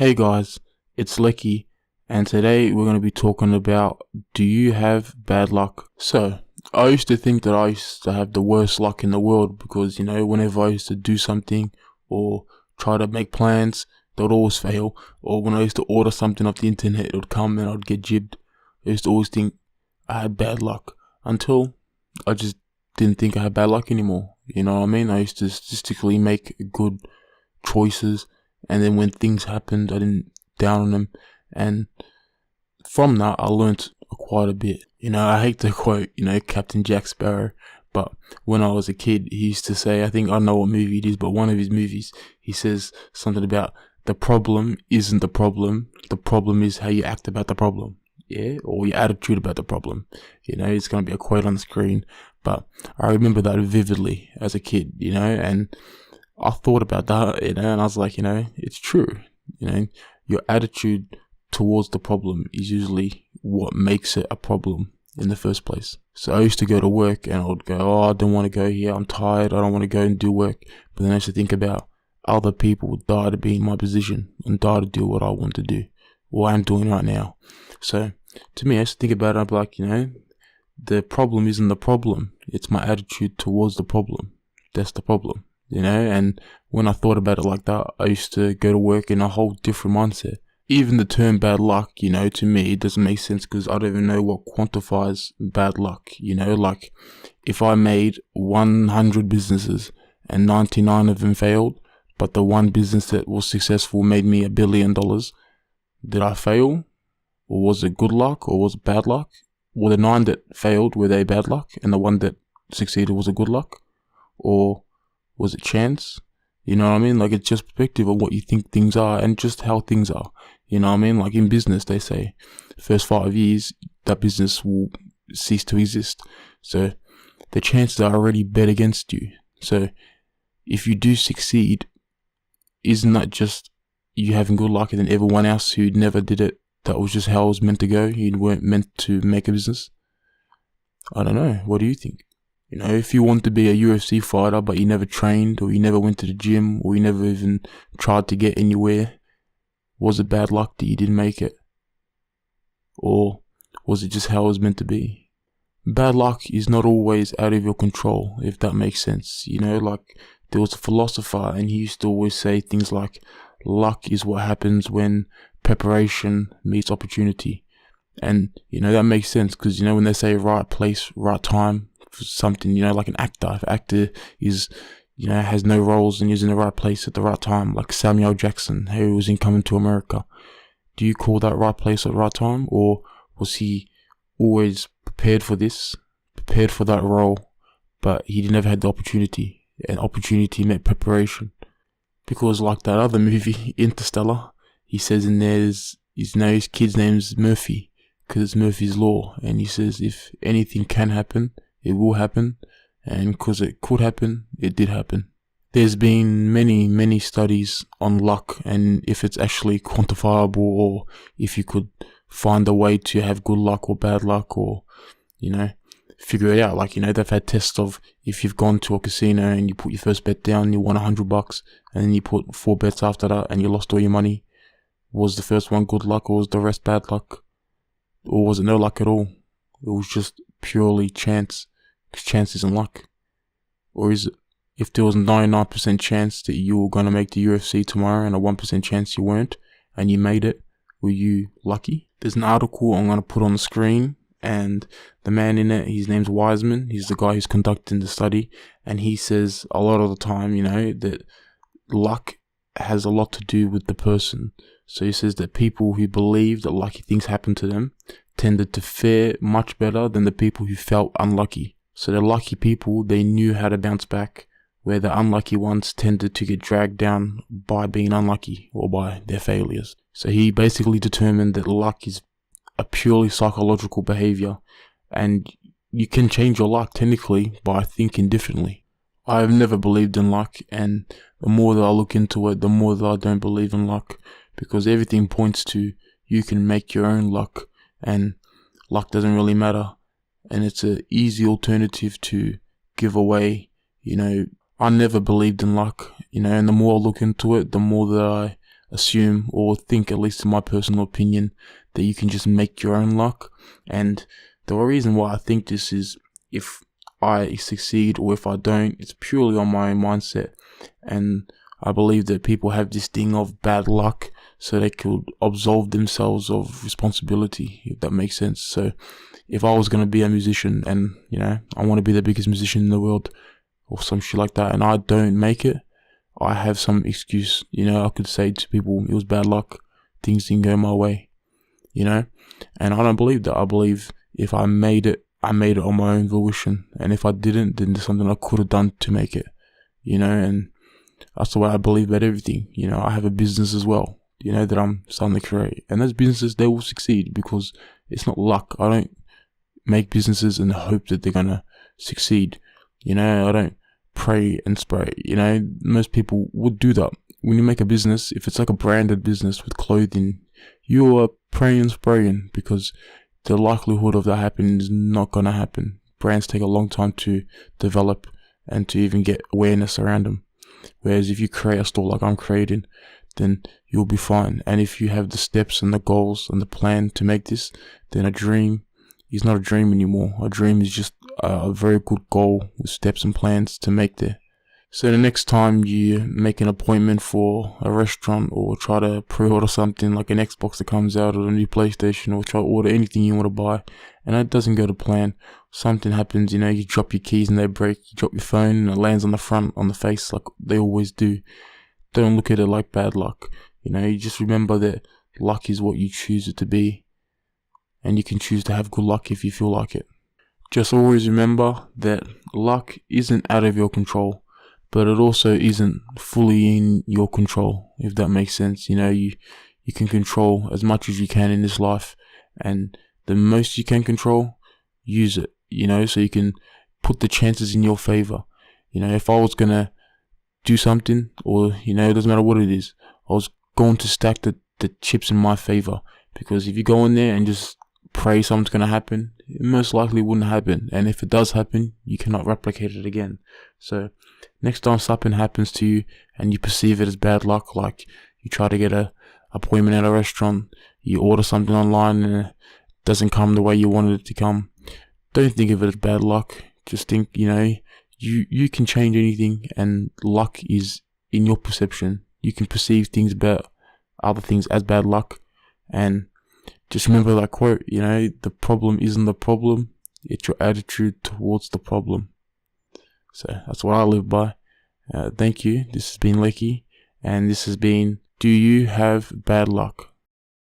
Hey guys, it's Lecky, and today we're going to be talking about, do you have bad luck? So, I used to think that I used to have the worst luck in the world because, whenever I used to do something or try to make plans, they would always fail. Or when I used to order something off the internet, it would come and I'd get jibbed. I used to always think I had bad luck until I just didn't think I had bad luck anymore. You know what I mean? I used to statistically make good choices, and then when things happened, I didn't down on them, and from that I learnt quite a bit. I hate to quote, Captain Jack Sparrow, but when I was a kid, he used to say, I think I know what movie it is, but one of his movies, he says something about the problem isn't the problem is how you act about the problem. Yeah, or your attitude about the problem. It's going to be a quote on the screen, but I remember that vividly as a kid, and I thought about that, and I was like, it's true. Your attitude towards the problem is usually what makes it a problem in the first place. So I used to go to work and I would go, oh, I don't want to go here, I'm tired, I don't want to go and do work. But then I used to think about other people would die to be in my position and die to do what I want to do, what I'm doing right now. So to me, I used to think about it, I'm like, the problem isn't the problem, it's my attitude towards the problem. That's the problem. And when I thought about it like that, I used to go to work in a whole different mindset. Even the term bad luck, to me, it doesn't make sense because I don't even know what quantifies bad luck. Like if I made 100 businesses and 99 of them failed, but the one business that was successful made me $1 billion, did I fail? Or was it good luck? Or was it bad luck? Were the 9 that failed, were they bad luck? And the one that succeeded, was it good luck? Or was it chance? You know what I mean? Like, it's just perspective of what you think things are and just how things are. You know what I mean? Like in business, they say first 5 years, that business will cease to exist. So the chances are already bet against you. So if you do succeed, isn't that just you having good luck and then everyone else who never did it, that was just how it was meant to go? You weren't meant to make a business? I don't know. What do you think? If you want to be a UFC fighter, but you never trained, or you never went to the gym, or you never even tried to get anywhere, was it bad luck that you didn't make it? Or was it just how it was meant to be? Bad luck is not always out of your control, if that makes sense. Like there was a philosopher, and he used to always say things like, luck is what happens when preparation meets opportunity. And, that makes sense, because, when they say right place, right time, for something, like an actor. If an actor is, has no roles and is in the right place at the right time, like Samuel Jackson, who was in Coming to America. Do you call that right place at the right time? Or was he always prepared for this, prepared for that role, but he never had the opportunity, and opportunity meant preparation? Because like that other movie, Interstellar, he says in there, his kid's name's Murphy, because it's Murphy's Law, and he says if anything can happen, it will happen, and because it could happen, it did happen. There's been many studies on luck and if it's actually quantifiable, or if you could find a way to have good luck or bad luck, or, figure it out. Like, they've had tests of if you've gone to a casino and you put your first bet down, you won $100, and then you put 4 bets after that and you lost all your money. Was the first one good luck, or was the rest bad luck? Or was it no luck at all? It was just purely chance. Because chance isn't luck. Or is it? If there was a 99% chance that you were going to make the UFC tomorrow and a 1% chance you weren't, and you made it, were you lucky? There's an article I'm going to put on the screen, and the man in it, his name's Wiseman. He's the guy who's conducting the study, and he says a lot of the time, that luck has a lot to do with the person. So he says that people who believe that lucky things happen to them tended to fare much better than the people who felt unlucky. So the lucky people, they knew how to bounce back, where the unlucky ones tended to get dragged down by being unlucky or by their failures. So he basically determined that luck is a purely psychological behavior, and you can change your luck technically by thinking differently. I've never believed in luck, and the more that I look into it, the more that I don't believe in luck, because everything points to you can make your own luck, and luck doesn't really matter. And it's an easy alternative to give away. I never believed in luck, and the more I look into it, the more that assume or think, at least in my personal opinion, that you can just make your own luck. And the reason why I think this is, if I succeed or if I don't, it's purely on my own mindset. And I believe that people have this thing of bad luck so they could absolve themselves of responsibility, if that makes sense. So if I was going to be a musician and, I want to be the biggest musician in the world or some shit like that, and I don't make it, I have some excuse. I could say to people, it was bad luck, things didn't go my way, and I don't believe that. I believe if I made it, I made it on my own volition, and if I didn't, then there's something I could have done to make it, and that's the way I believe about everything. I have a business as well, that I'm starting to create, and those businesses, they will succeed because it's not luck. I don't make businesses in the hope that they're gonna succeed. I don't pray and spray. Most people would do that. When you make a business, if it's like a branded business with clothing, you are praying and spraying because the likelihood of that happening is not gonna happen. Brands take a long time to develop and to even get awareness around them. Whereas if you create a store like I'm creating, then you'll be fine. And if you have the steps and the goals and the plan to make this, then a dream is not a dream anymore. A dream is just a very good goal with steps and plans to make there. So the next time you make an appointment for a restaurant or try to pre-order something like an Xbox that comes out or a new PlayStation, or try to order anything you want to buy and it doesn't go to plan, something happens, you drop your keys and they break, you drop your phone and it lands on the face like they always do. Don't look at it like bad luck. You just remember that luck is what you choose it to be, and you can choose to have good luck if you feel like it. Just always remember that luck isn't out of your control, but it also isn't fully in your control, if that makes sense. You can control as much as you can in this life, and the most you can control, use it, so you can put the chances in your favor. If I was gonna do something, or, it doesn't matter what it is, I was going to stack the chips in my favor, because if you go in there and just pray something's gonna happen, it most likely wouldn't happen, and if it does happen, you cannot replicate it again. So next time something happens to you and you perceive it as bad luck, like you try to get a appointment at a restaurant, you order something online and it doesn't come the way you wanted it to come, don't think of it as bad luck. Just think, you can change anything, and luck is in your perception. You can perceive things about other things as bad luck, and just remember that quote, the problem isn't the problem, it's your attitude towards the problem. So that's what I live by. Thank you. This has been Lecky, and this has been Do You Have Bad Luck?